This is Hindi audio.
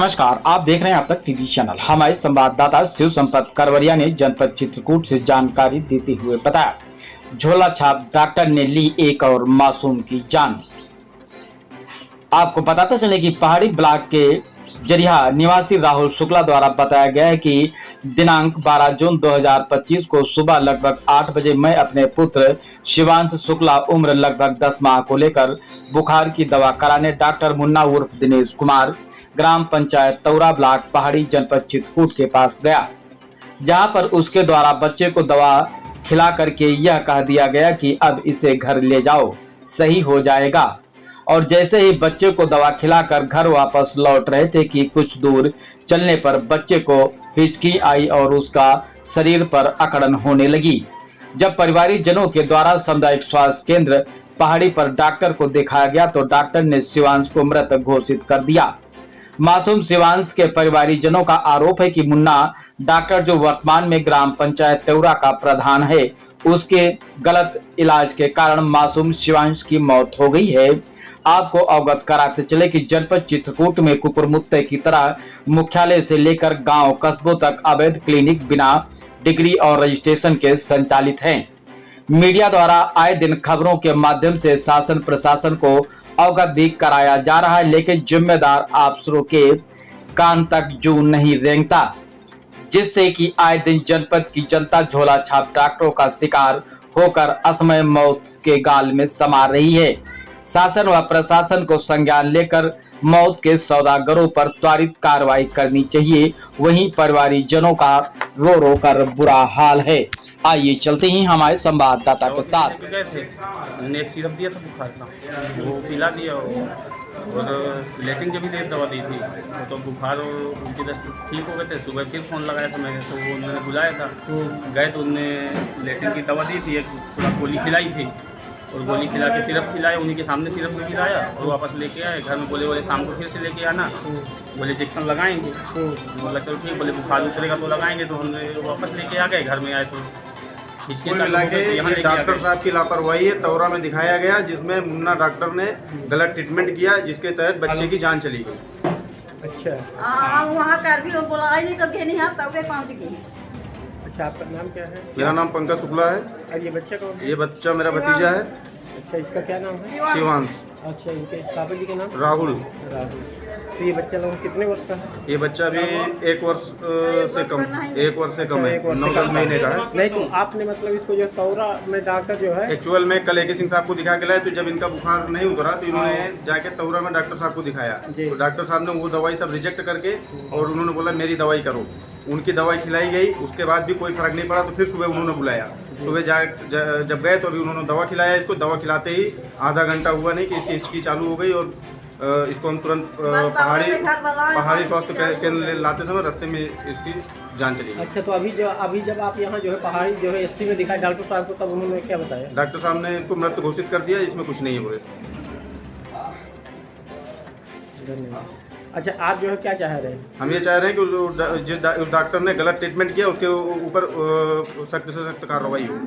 नमस्कार, आप देख रहे हैं अब तक टीवी चैनल। हमारे संवाददाता शिव संपत करवरिया ने जनपद चित्रकूट से जानकारी देते हुए बताया, झोला छाप डॉक्टर ने ली एक और मासूम की जान। आपको बताते चले कि पहाड़ी ब्लॉक के जरिया निवासी राहुल शुक्ला द्वारा बताया गया है कि दिनांक 12 जून 2025 को सुबह लगभग 8 बजे मैं अपने पुत्र शिवांश शुक्ला उम्र लगभग 10 माह को लेकर बुखार की दवा कराने डॉक्टर मुन्ना उर्फ दिनेश कुमार ग्राम पंचायत तौरा ब्लॉक पहाड़ी जनपद चित्रकूट के पास गया, जहां पर उसके द्वारा बच्चे को दवा खिला करके यह कह दिया गया कि अब इसे घर ले जाओ, सही हो जाएगा। और जैसे ही बच्चे को दवा खिलाकर घर वापस लौट रहे थे कि कुछ दूर चलने पर बच्चे को हिचकी आई और उसका शरीर पर अकड़न होने लगी। जब परिवारिक जनों के द्वारा सामुदायिक स्वास्थ्य केंद्र पहाड़ी पर डॉक्टर को दिखाया गया तो डॉक्टर ने शिवांश को मृत घोषित कर दिया। मासूम शिवांश के परिवारिक जनों का आरोप है कि मुन्ना डॉक्टर, जो वर्तमान में ग्राम पंचायत तौरा का प्रधान है, उसके गलत इलाज के कारण मासूम शिवांश की मौत हो गई है। आपको अवगत कराते चले कि जनपद चित्रकूट में कुकुरमुत्ते की तरह मुख्यालय से लेकर गांव कस्बों तक अवैध क्लिनिक बिना डिग्री और रजिस्ट्रेशन के संचालित हैं। मीडिया द्वारा आए दिन खबरों के माध्यम से शासन प्रशासन को अवगत भी कराया जा रहा है, लेकिन जिम्मेदार अफसरों के कान तक जू नहीं रेंगता, जिससे कि आए दिन जनपद की जनता झोला छाप डॉक्टरों का शिकार होकर असमय मौत के गाल में समा रही है। शासन व प्रशासन को संज्ञान लेकर मौत के सौदागरों पर त्वरित कार्रवाई करनी चाहिए। वहीं परिवारिक जनों का रो रो कर बुरा हाल है। आइए चलते ही हमारे संवाददाता के साथ। गए थे, मैंने एक सिरप दिया था बुखार का, वो पिला दिया और लेटिन के भी दवा दी थी तो बुखार और उनकी दस्त ठीक हो गए थे। सुबह फिर फ़ोन लगाया था मैंने, तो वो उन्होंने बुलाया था, गए तो उनने लेटिन की दवा दी थी, एक पूरा गोली खिलाई थी और गोली खिला के सिरप खिलाया, उन्हीं के सामने सिरप भी खिलाया और वापस लेके आए घर में। बोले शाम को फिर से लेके आना, बोले इंजेक्शन लगाएंगे। बोला चलो ठीक, बोले बुखार उतरेगा तो लगाएंगे। तो हमने वापस लेके आ गए, घर में आए तो डॉक्टर साहब की लापरवाही है। तौरा में दिखाया गया जिसमें मुन्ना डॉक्टर ने गलत ट्रीटमेंट किया, जिसके तहत बच्चे की जान चली गई। अच्छा, वहाँ कर भी बोला नहीं तो नहीं तब पहुँच गई। अच्छा, आपका नाम क्या है? मेरा नाम पंकज शुक्ला है। और ये बच्चा कौन है? ये बच्चा मेरा भतीजा है। अच्छा, इसका क्या नाम है? शिवांश। अच्छा, इनके पापा जी का नाम? राहुल। राहुल। तो ये बच्चा लोग कितने वर्ष का है? ये बच्चा भी 1 वर्ष से कम, 1 वर्ष से कम है, 9-10 महीने का है। नहीं तो आपने मतलब इसको जो तौरा में डॉक्टर जो है एक्चुअल में कल AK सिंह साहब को दिखा के लाए, तो जब इनका बुखार नहीं उतरा तो इन्होंने जाके तौरा में डॉक्टर साहब को दिखाया। तो डॉक्टर साहब ने वो दवाई सब रिजेक्ट करके और उन्होंने बोला मेरी दवाई करो। उनकी दवाई खिलाई गई, उसके बाद भी कोई फर्क नहीं पड़ा। तो फिर सुबह उन्होंने बुलाया, सुबह जब गए तो उन्होंने दवा खिलाया। इसको दवा खिलाते ही आधा घंटा हुआ नहीं कि इसकी हिचकी चालू हो गई और इसको हम तुरंत पहाड़ी स्वास्थ्य केंद्र लाते समय रास्ते में इसकी जान चली गई। अच्छा, तो अभी जब आप यहाँ जो है पहाड़ी जो है SC में दिखाया डॉक्टर साहब को, तब उन्होंने क्या बताया? डॉक्टर साहब ने इसको मृत घोषित कर दिया, इसमें कुछ नहीं हुए। धन्यवाद। अच्छा, आप जो है क्या चाह रहे हैं? हम ये चाह रहे हैं कि जिस डॉक्टर ने गलत ट्रीटमेंट किया उसके ऊपर सख्त से सख्त कार्रवाई हो।